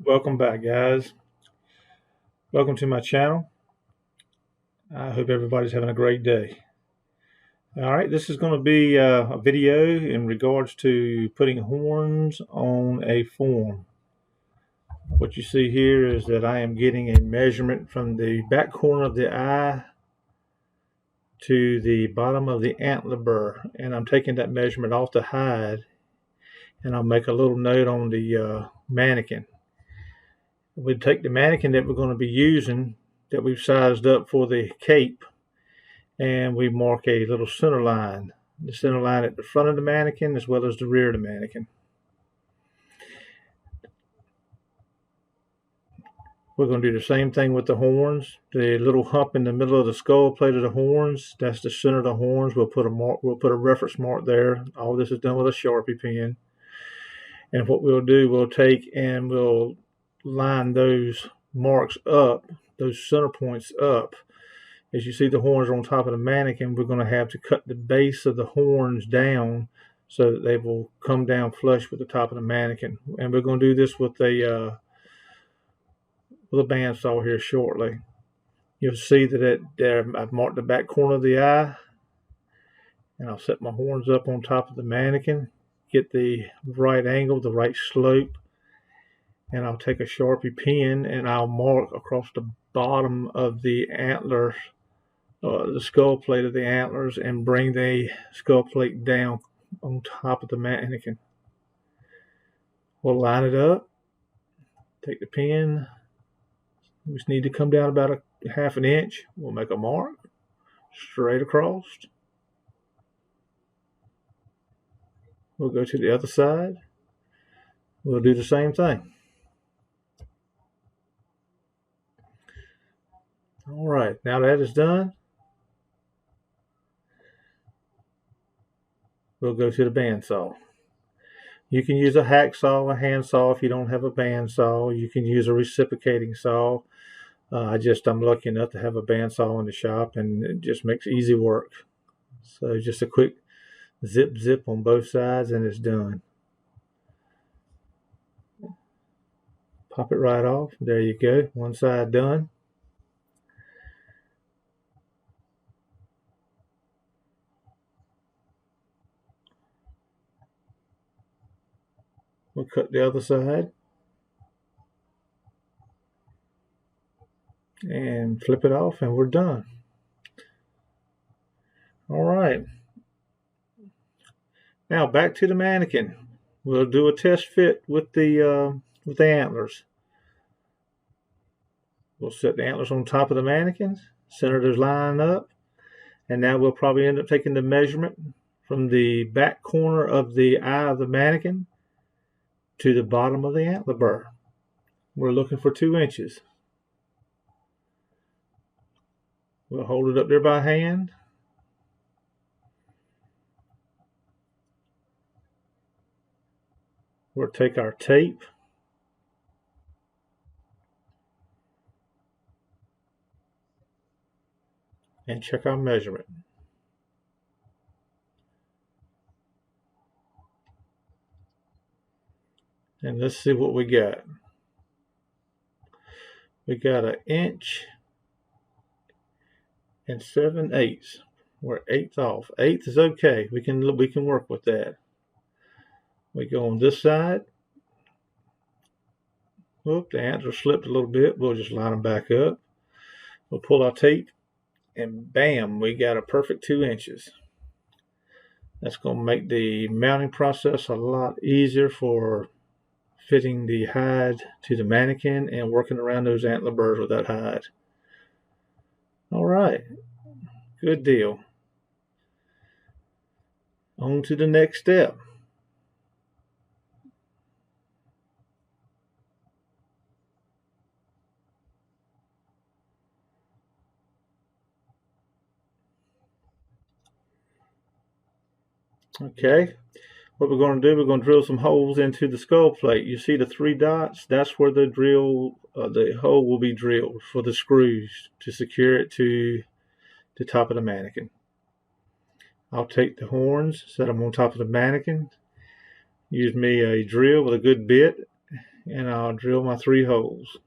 Welcome back, guys. Welcome to my channel. I hope everybody's having a great day. All right, this is going to be a video in regards to putting horns on a form. What you see here is that I am getting a measurement from the back corner of the eye to the bottom of the antler burr, and I'm taking that measurement off the hide, and I'll make a little note on the mannequin. We take the mannequin that we're going to be using, that we've sized up for the cape, and we mark a little center line. The center line at the front of the mannequin as well as the rear of the mannequin. We're going to do the same thing with the horns. The little hump in the middle of the skull plate of the horns, that's the center of the horns. We'll put a reference mark there. All this is done with a Sharpie pen. And what we'll do, we'll take and we'll line those marks up, those center points up. As you see the horns on top of the mannequin, we're going to have to cut the base of the horns down so that they will come down flush with the top of the mannequin. And we're going to do this with a bandsaw here shortly. You'll see that I've marked the back corner of the eye, and I'll set my horns up on top of the mannequin, get the right angle, the right slope, and I'll take a Sharpie pen and I'll mark across the bottom of the antlers, the skull plate of the antlers, and bring the skull plate down on top of the mannequin. We'll line it up, take the pen, we just need to come down about a half an inch. We'll make a mark straight across. We'll go to the other side. We'll do the same thing. All right, now that is done, we'll go to the bandsaw. You can use a hacksaw, a handsaw if you don't have a bandsaw. You can use a reciprocating saw. I'm lucky enough to have a bandsaw in the shop, and it just makes easy work. So just a quick zip on both sides and it's done. Pop it right off. There you go. One side done. We'll cut the other side and flip it off, and we're done. All right. Now back to the mannequin. We'll do a test fit with the antlers. We'll set the antlers on top of the mannequins, center those line up, and now we'll probably end up taking the measurement from the back corner of the eye of the mannequin to the bottom of the antler burr. We're looking for 2 inches. We'll hold it up there by hand. We'll take our tape and check our measurement. And let's see what we got. We got 1 inch and 7/8. We're 1/8 off. 1/8 is okay. We can work with that. We go on this side. Whoop, the antlers slipped a little bit. We'll just line them back up. We'll pull our tape, and bam, we got a perfect 2 inches. That's going to make the mounting process a lot easier for fitting the hide to the mannequin and working around those antler burrs with that hide. All right, good deal. On to the next step. Okay, what we're going to do, we're going to drill some holes into the skull plate. You see the 3 dots? That's where the hole will be drilled for the screws to secure it to the top of the mannequin. I'll take the horns, set them on top of the mannequin, use me a drill with a good bit, and I'll drill my 3 holes.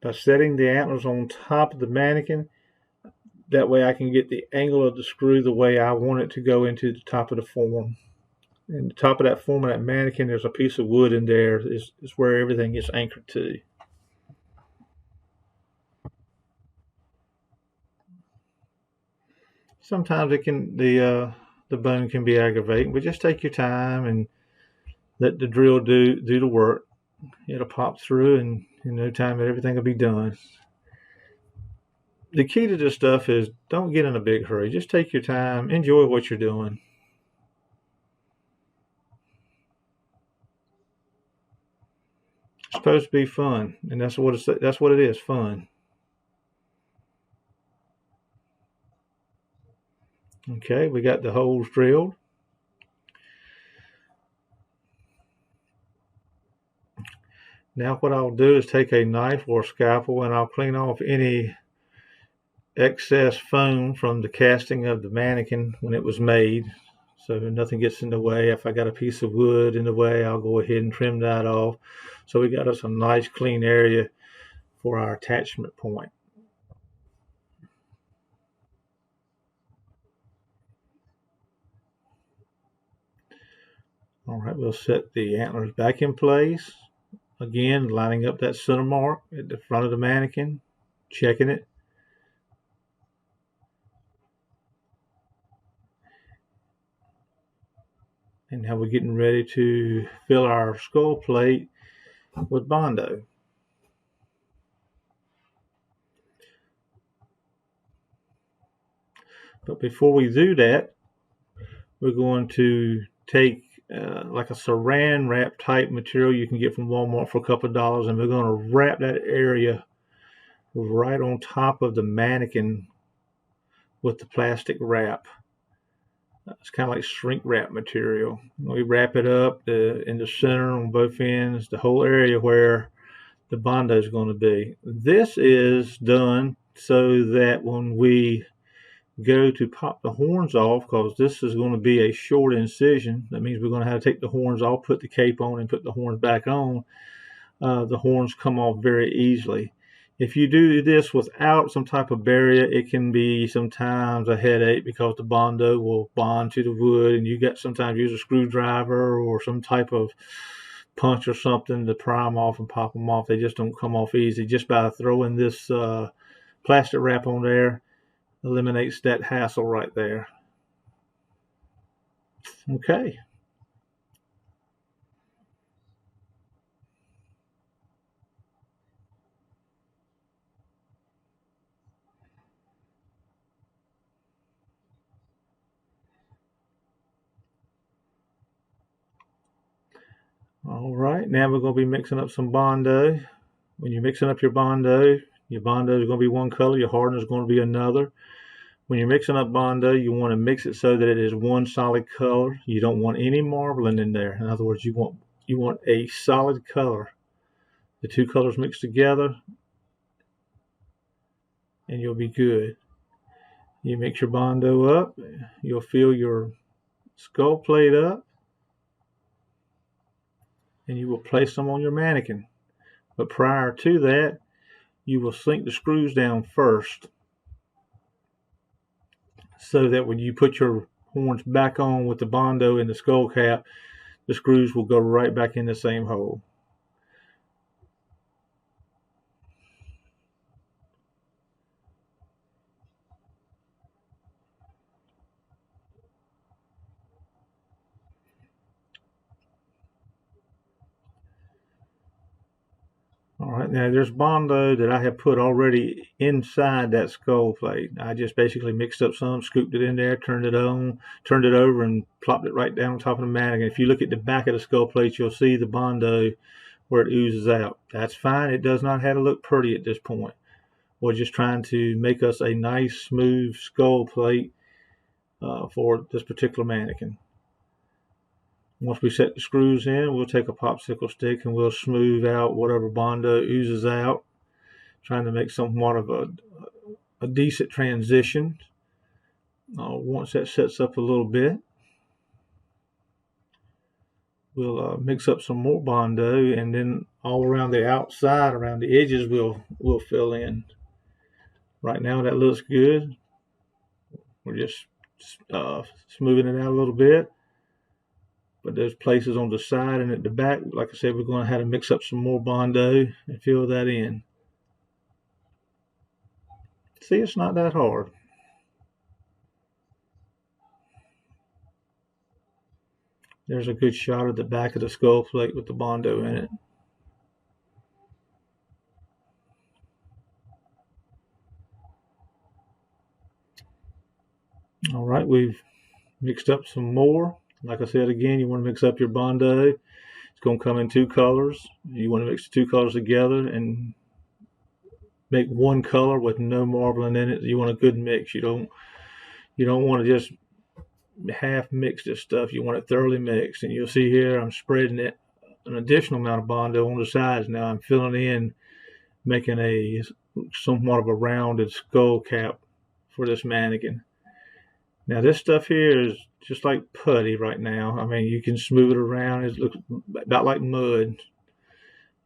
By setting the antlers on top of the mannequin, that way I can get the angle of the screw the way I want it to go into the top of the form. And the top of that form of that mannequin, there's a piece of wood in there. Is where everything gets anchored to. Sometimes the bone can be aggravating, but just take your time and let the drill do the work. It'll pop through, and in no time everything will be done. The key to this stuff is don't get in a big hurry. Just take your time, enjoy what you're doing. It's supposed to be fun, and that's what it is, fun. Okay, we got the holes drilled. Now what I'll do is take a knife or a scalpel, and I'll clean off any excess foam from the casting of the mannequin when it was made, so nothing gets in the way. If I got a piece of wood in the way, I'll go ahead and trim that off. So we got us a nice clean area for our attachment point. All right, we'll set the antlers back in place. Again, lining up that center mark at the front of the mannequin, checking it. And now we're getting ready to fill our skull plate with Bondo. But before we do that, we're going to take like a saran wrap type material you can get from Walmart for a couple of dollars, and we're going to wrap that area right on top of the mannequin with the plastic wrap. It's kind of like shrink wrap material. We wrap it up in the center on both ends, the whole area where the Bondo is going to be. This is done so that when we go to pop the horns off, because this is going to be a short incision, that means we're going to have to take the horns off, put the cape on, and put the horns back on. The horns come off very easily. If you do this without some type of barrier, it can be sometimes a headache because the Bondo will bond to the wood, and you got sometimes use a screwdriver or some type of punch or something to pry them off and pop them off. They just don't come off easy. Just by throwing this plastic wrap on there eliminates that hassle right there. Okay. All right, now we're going to be mixing up some Bondo. When you're mixing up your Bondo is going to be one color, your hardener is going to be another. When you're mixing up Bondo, you want to mix it so that it is one solid color. You don't want any marbling in there. In other words, you want a solid color. The two colors mixed together, and you'll be good. You mix your Bondo up, you'll fill your skull plate up, and you will place them on your mannequin. But prior to that, you will sink the screws down first, so that when you put your horns back on with the Bondo and the skull cap, the screws will go right back in the same hole. All right, now there's Bondo that I have put already inside that skull plate. I just basically mixed up some, scooped it in there, turned it over, and plopped it right down on top of the mannequin. If you look at the back of the skull plate, you'll see the Bondo where it oozes out. That's fine. It does not have to look pretty at this point. We're just trying to make us a nice, smooth skull plate for this particular mannequin. Once we set the screws in, we'll take a popsicle stick and we'll smooth out whatever Bondo oozes out, trying to make somewhat of a decent transition. Once that sets up a little bit, we'll mix up some more Bondo, and then all around the outside, around the edges, we'll fill in. Right now that looks good. We're just smoothing it out a little bit. But those places on the side and at the back, like I said, we're going to have to mix up some more Bondo and fill that in. See, it's not that hard. There's a good shot of the back of the skull plate with the Bondo in it. All right, we've mixed up some more. Like I said, again, you want to mix up your Bondo. It's going to come in 2 colors. You want to mix the 2 colors together and make one color with no marbling in it. You want a good mix. You don't want to just half mix this stuff. You want it thoroughly mixed. And you'll see here I'm spreading it an additional amount of Bondo on the sides. Now I'm filling in, making a somewhat of a rounded skull cap for this mannequin. Now this stuff here is just like putty right now. I mean, you can smooth it around. It looks about like mud.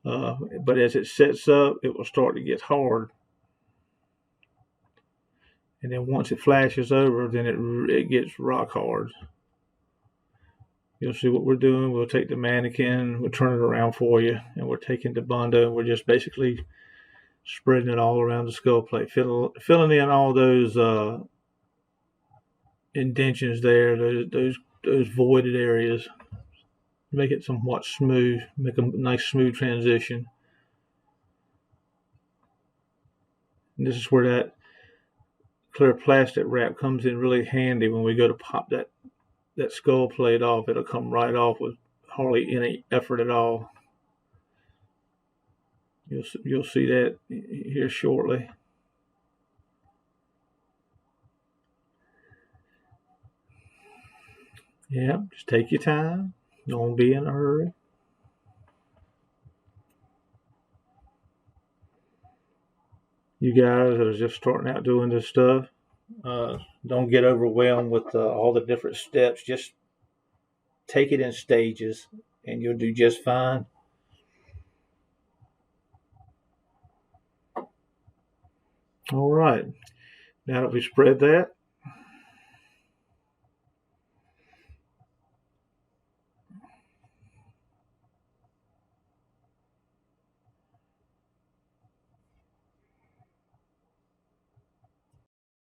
But as it sets up, it will start to get hard. And then once it flashes over, then it gets rock hard. You'll see what we're doing. We'll take the mannequin, we'll turn it around for you, and we're taking the Bondo, and we're just basically spreading it all around the skull plate, filling in all those indentions there, those voided areas. Make it somewhat smooth, make a nice smooth transition. And this is where that clear plastic wrap comes in really handy when we go to pop that skull plate off. It'll come right off with hardly any effort at all. You'll see that here shortly. Yeah, just take your time. Don't be in a hurry. You guys that are just starting out doing this stuff, don't get overwhelmed with all the different steps. Just take it in stages and you'll do just fine. All right. Now that we spread that,